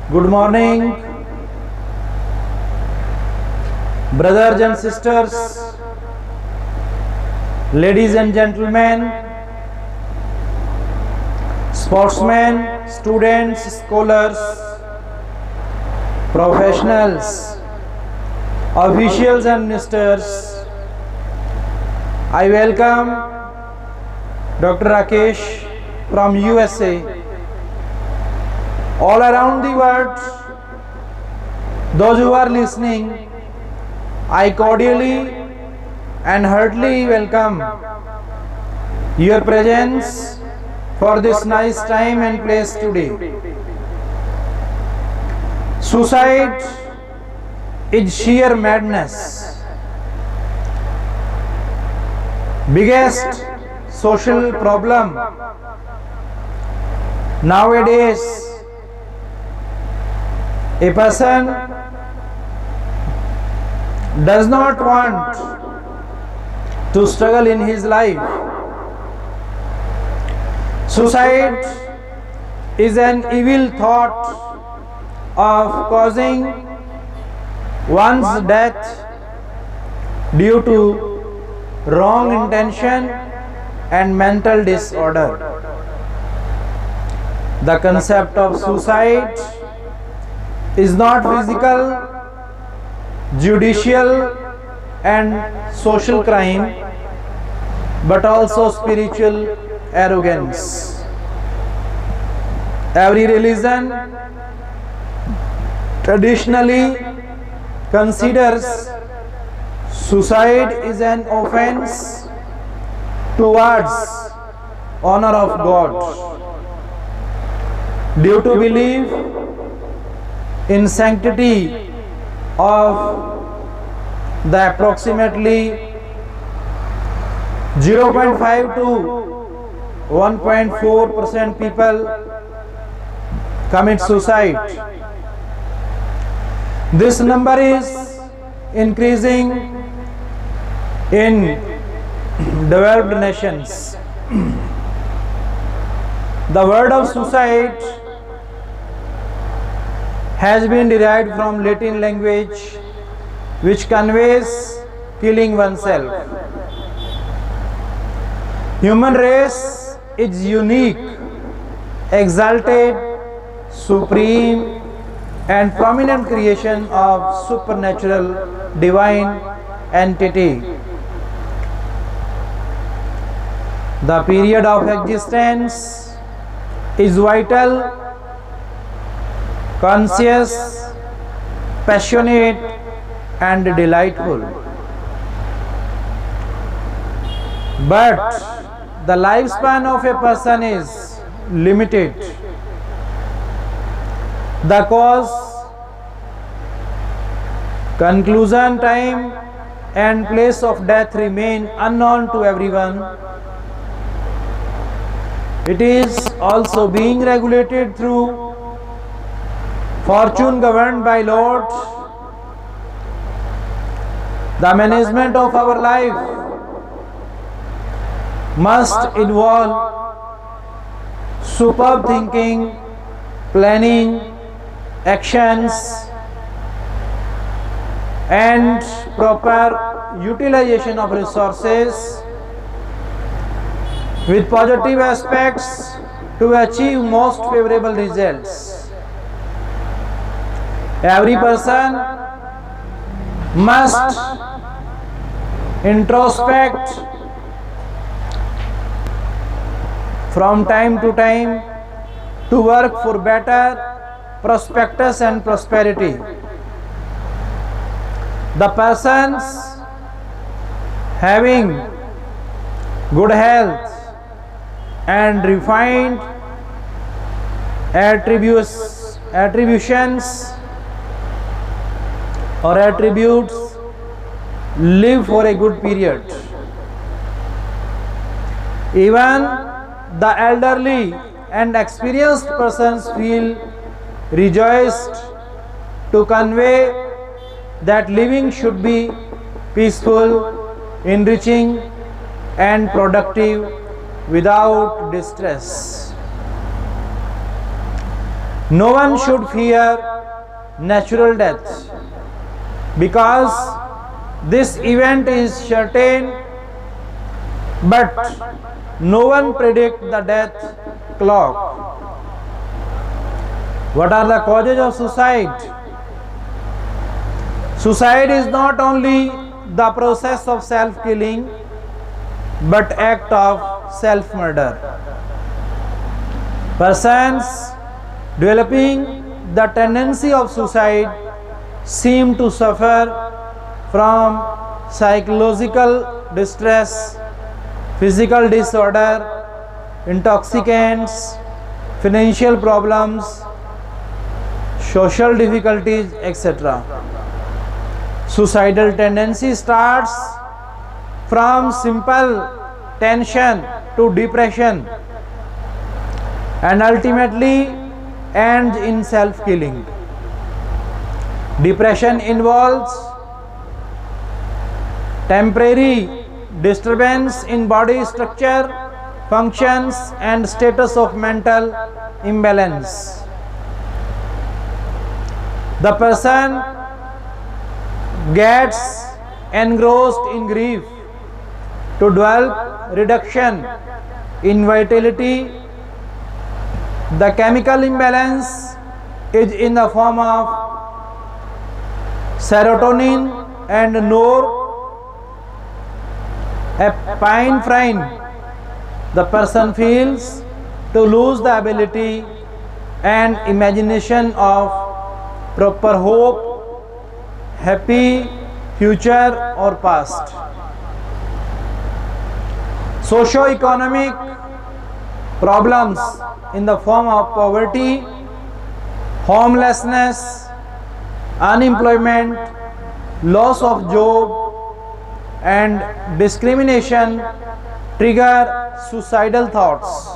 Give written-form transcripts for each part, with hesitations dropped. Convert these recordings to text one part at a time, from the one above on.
Good morning, brothers and sisters, ladies and gentlemen, sportsmen, students, scholars, professionals, officials and ministers. I welcome Dr. Rakesh from USA. All around the world, those who are listening, I cordially and heartily welcome your presence for this nice time and place today. Suicide is sheer madness. Biggest social problem nowadays. A person does not want to struggle in his life. Suicide is an evil thought of causing one's death due to wrong intention and mental disorder. The concept of suicide is not physical, judicial and social crime, but also spiritual arrogance. Every religion traditionally considers suicide is an offense towards honor of God. Due to belief in sanctity of the approximately 0.5 to 1.4% people commit suicide. This number is increasing in developed nations. The word of suicide has been derived from Latin language, which conveys killing oneself. Human race is unique, exalted, supreme and prominent creation of supernatural divine entity. The period of existence is vital, conscious, passionate and delightful. But the lifespan of a person is limited. The cause, conclusion time and place of death remain unknown to everyone. It is also being regulated through fortune governed by Lord. The management of our life must involve superb thinking, planning, actions and proper utilization of resources with positive aspects to achieve most favorable results. Every person must introspect from time to time to work for better prospectus and prosperity. The persons having good health and refined attributions or attributes live for a good period. Even the elderly and experienced persons feel rejoiced to convey that living should be peaceful, enriching and productive without distress. No one should fear natural death because this event is certain, but no one predicts the death clock. What are the causes of suicide? Suicide is not only the process of self-killing, but act of self-murder. Persons developing the tendency of suicide seem to suffer from psychological distress, physical disorder, intoxicants, financial problems, social difficulties, etc. Suicidal tendency starts from simple tension to depression and ultimately ends in self-killing. Depression involves temporary disturbance in body structure, functions, and status of mental imbalance. The person gets engrossed in grief to develop reduction in vitality. The chemical imbalance is in the form of serotonin and norepinephrine. The person feels to lose the ability and imagination of proper hope, happy future or past. Socio-economic problems in the form of poverty, homelessness, unemployment, loss of job, and discrimination trigger suicidal thoughts.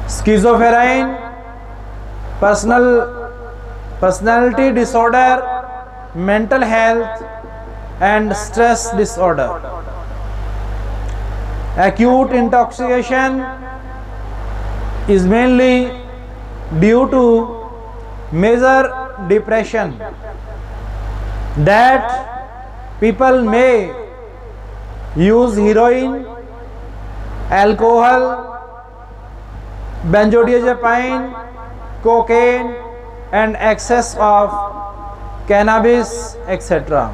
Schizophrenia, personality disorder, mental health, and stress disorder. Acute intoxication is mainly due to major depression that people may use heroin, alcohol, benzodiazepine, cocaine, and excess of cannabis, etc.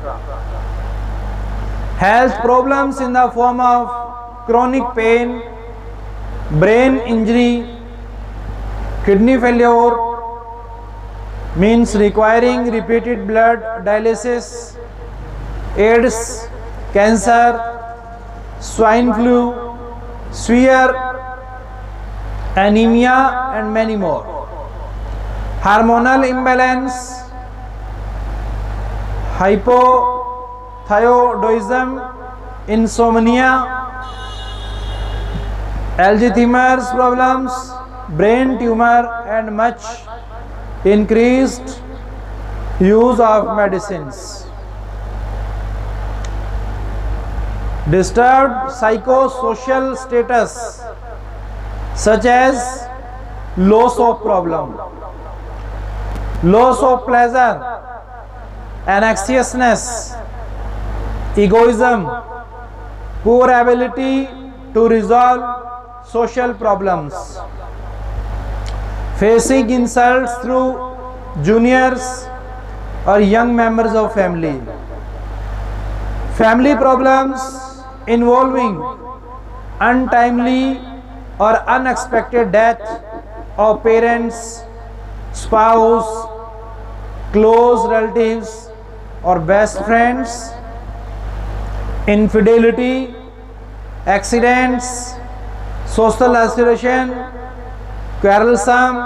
Health problems in the form of chronic pain, brain injury, kidney failure, means requiring repeated blood dialysis, AIDS, cancer, swine flu, severe anemia, and many more. Hormonal imbalance, hypothyroidism, insomnia, Alzheimer's problems, brain tumor, and much increased use of medicines. Disturbed psychosocial status such as loss of problem, loss of pleasure, anxiousness, egoism, poor ability to resolve social problems, facing insults through juniors or young members of family, family problems involving untimely or unexpected death of parents, spouse, close relatives or best friends, infidelity, accidents, social isolation, quarrelsome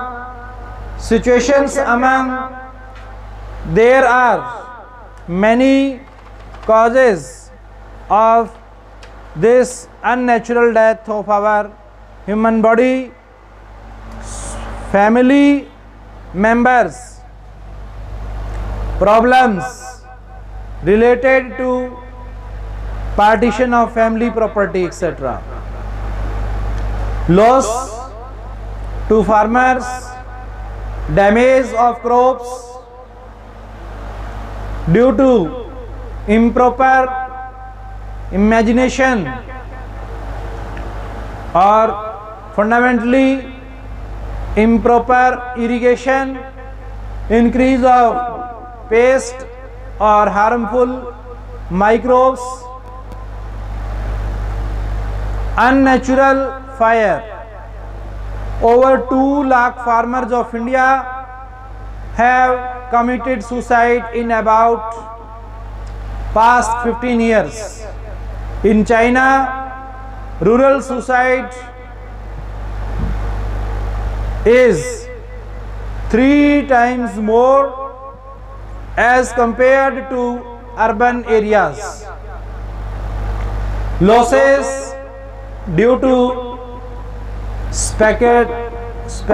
situations among. There are many causes of this unnatural death of our human body. Family members, problems related to partition of family property, etc. Loss to farmers, damage of crops due to improper imagination or fundamentally improper irrigation, increase of pest or harmful microbes, unnatural fire. Over 2 lakh farmers of India have committed suicide in about past 15 years. In China, rural suicide is 3 times more as compared to urban areas. Losses due to